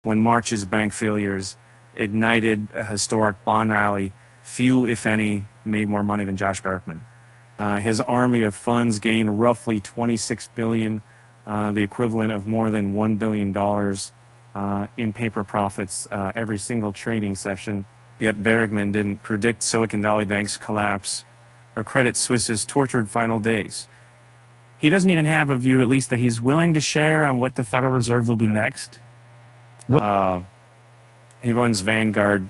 when March's bank failures ignited a historic bond rally. Few, if any, made more money than Josh Berkman. His army of funds gained roughly $26 billion, the equivalent of more than $1 billion in paper profits every single trading session. Yet Berkman didn't predict Silicon Valley Bank's collapse or Credit Suisse's tortured final days. He doesn't even have a view, at least, that he's willing to share on what the Federal Reserve will do next. He runs Vanguard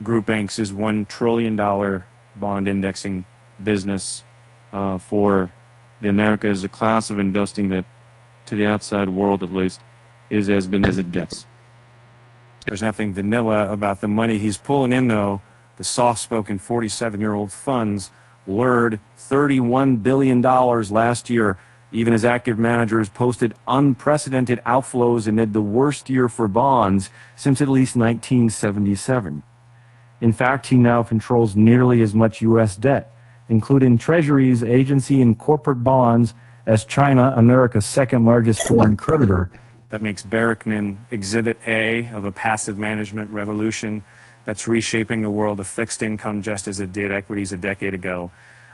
Group Bank's $1 trillion bond indexing business for the Americas, a class of investing that, to the outside world at least, is as been as it gets. There's nothing vanilla about the money he's pulling in, though. The soft-spoken 47-year-old funds lured $31 billion last year, even as active managers posted unprecedented outflows amid the worst year for bonds since at least 1977. In fact, he now controls nearly as much U.S. debt, including treasuries, agency, and corporate bonds, as China, America's second-largest foreign creditor. That makes Berkman Exhibit A of a passive management revolution that's reshaping the world of fixed income just as it did equities a decade ago.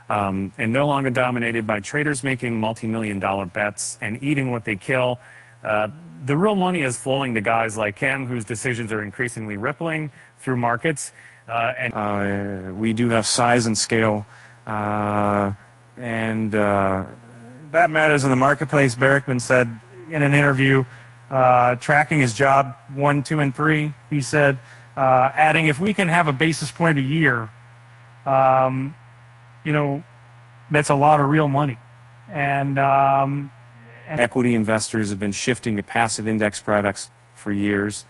And no longer dominated by traders making multi-million-dollar bets and eating what they kill. The real money is flowing to guys like him, whose decisions are increasingly rippling through markets. We do have size and scale, and that matters in the marketplace. Berkman said in an interview, tracking his job 1, 2, and 3, he said, adding, if we can have a basis point a year, that's a lot of real money. And equity investors have been shifting to passive index products for years.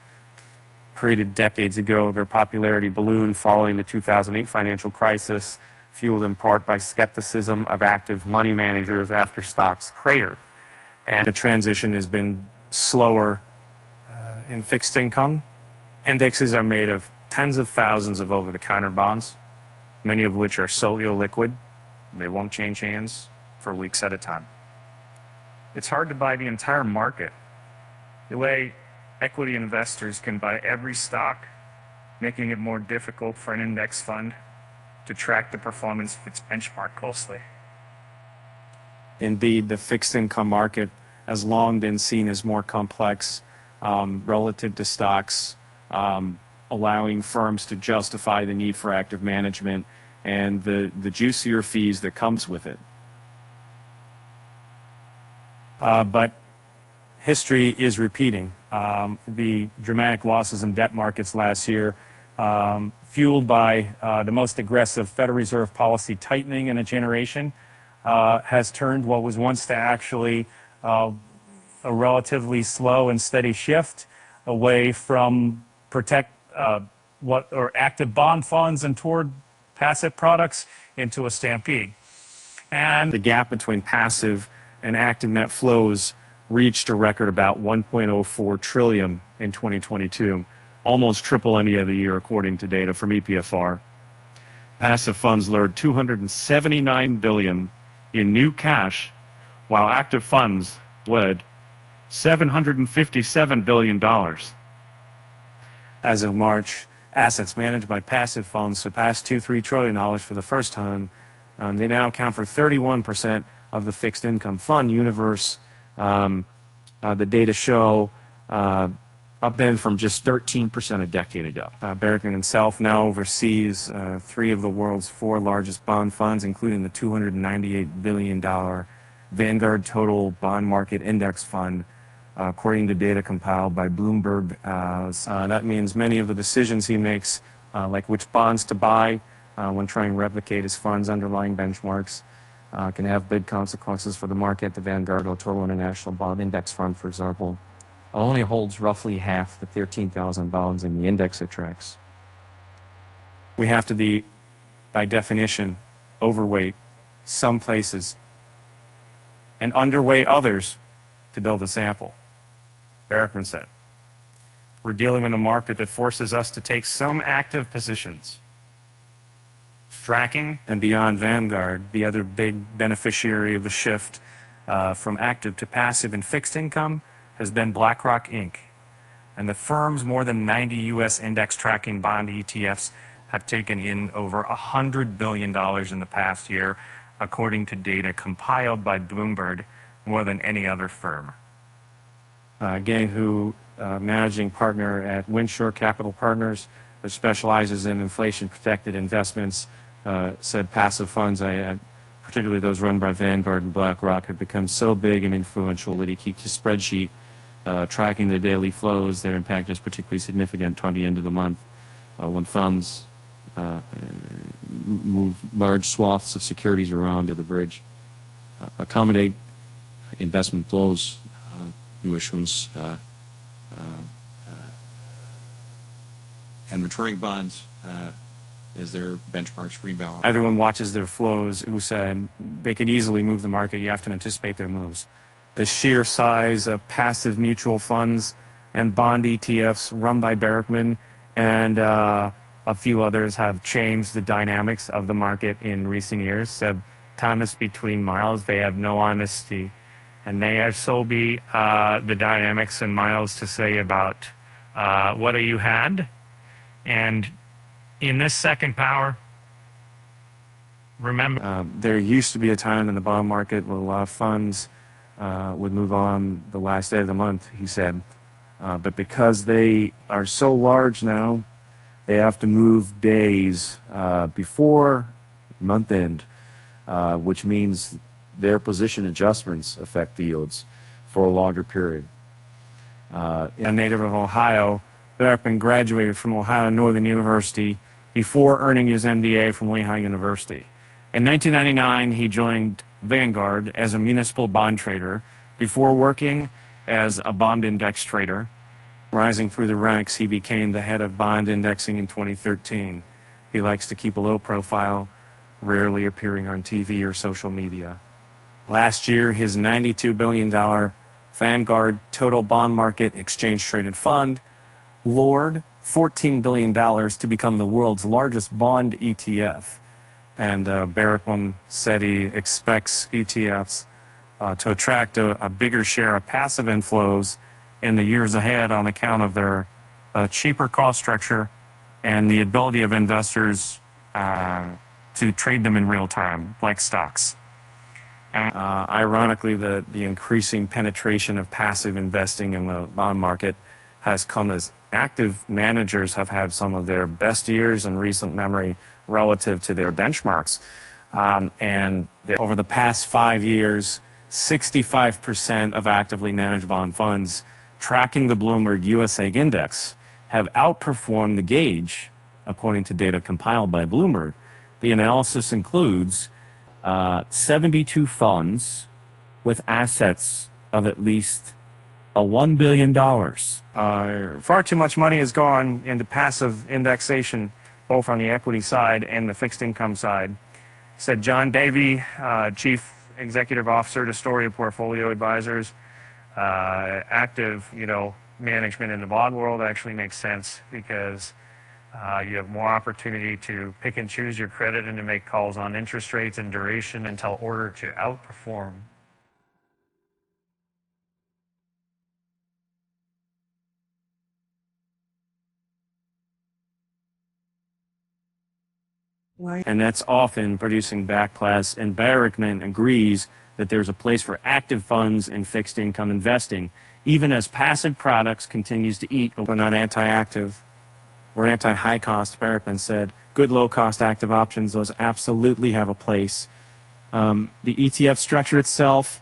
Created decades ago, their popularity ballooned following the 2008 financial crisis, fueled in part by skepticism of active money managers after stocks cratered. And the transition has been slower in fixed income. Indexes are made of tens of thousands of over-the-counter bonds, many of which are so illiquid they won't change hands for weeks at a time. It's hard to buy the entire market the way equity investors can buy every stock, making it more difficult for an index fund to track the performance of its benchmark closely. Indeed, the fixed income market has long been seen as more complex relative to stocks, allowing firms to justify the need for active management and the juicier fees that comes with it. But history is repeating. The dramatic losses in debt markets last year, fueled by the most aggressive Federal Reserve policy tightening in a generation, has turned what was once to actually a relatively slow and steady shift away from active bond funds and toward passive products into a stampede. And the gap between passive and active net flows reached a record about $1.04 trillion in 2022, almost triple any other year according to data from EPFR. Passive funds lured $279 billion in new cash, while active funds led $757 billion. As of March, assets managed by passive funds surpassed $3 trillion for the first time. They now account for 31% of the fixed income fund universe. The data show up then from just 13% a decade ago. Berkman himself now oversees 3 of the world's 4 largest bond funds, including the $298 billion Vanguard Total Bond Market Index Fund, according to data compiled by Bloomberg. That means many of the decisions he makes, like which bonds to buy when trying to replicate his fund's underlying benchmarks, can have big consequences for the market. The Vanguard Total International Bond Index Fund, for example, only holds roughly half the 13,000 bonds in the index it tracks. We have to be, by definition, overweight some places and underweight others to build a sample. Berkman said, we're dealing in a market that forces us to take some active positions. Tracking and beyond Vanguard, the other big beneficiary of the shift from active to passive in fixed income has been BlackRock Inc., And the firm's more than 90 U.S. index tracking bond ETFs have taken in over $100 billion in the past year, according to data compiled by Bloomberg, more than any other firm. Gang, who managing partner at Winshore Capital Partners, which specializes in inflation-protected investments, said passive funds, particularly those run by Vanguard and BlackRock, have become so big and influential that he keeps a spreadsheet tracking their daily flows. Their impact is particularly significant toward the end of the month when funds move large swaths of securities around to the bridge, accommodate investment flows, new issuance, and maturing bonds as their benchmarks rebound. Everyone watches their flows. Who said they could easily move the market? You have to anticipate their moves. The sheer size of passive mutual funds and bond ETFs run by Berkman and a few others have changed the dynamics of the market in recent years. Said Thomas between miles, they have no honesty. And they have so be the dynamics and miles to say about what you had. And in this second power, remember, there used to be a time in the bond market where a lot of funds would move on the last day of the month, he said. But because they are so large now, they have to move days before month end, which means their position adjustments affect the yields for a longer period. A native of Ohio, Berkman graduated from Ohio Northern University before earning his MBA from Lehigh University. In 1999, he joined Vanguard as a municipal bond trader before working as a bond index trader. Rising through the ranks, he became the head of bond indexing in 2013. He likes to keep a low profile, rarely appearing on TV or social media. Last year, his $92 billion Vanguard Total Bond Market Exchange Traded Fund lured $14 billion to become the world's largest bond ETF. And Berkman said he expects ETFs to attract a bigger share of passive inflows in the years ahead on account of their cheaper cost structure and the ability of investors to trade them in real time, like stocks. Ironically, the increasing penetration of passive investing in the bond market has come as active managers have had some of their best years in recent memory relative to their benchmarks. And over the past 5 years, 65% of actively managed bond funds tracking the Bloomberg USA Index have outperformed the gauge, according to data compiled by Bloomberg. The analysis includes 72 funds with assets of at least $1 billion. Far too much money has gone into passive indexation, both on the equity side and the fixed income side, said John Davey, Chief Executive Officer to Story Portfolio Advisors. Active, management in the bond world actually makes sense because you have more opportunity to pick and choose your credit and to make calls on interest rates and duration until order to outperform. And that's often producing backclass, and Berkman agrees that there's a place for active funds in fixed income investing, even as passive products continues to eat. We're not anti-active. We're anti-high cost, Berkman said. Good low-cost active options, those absolutely have a place. The ETF structure itself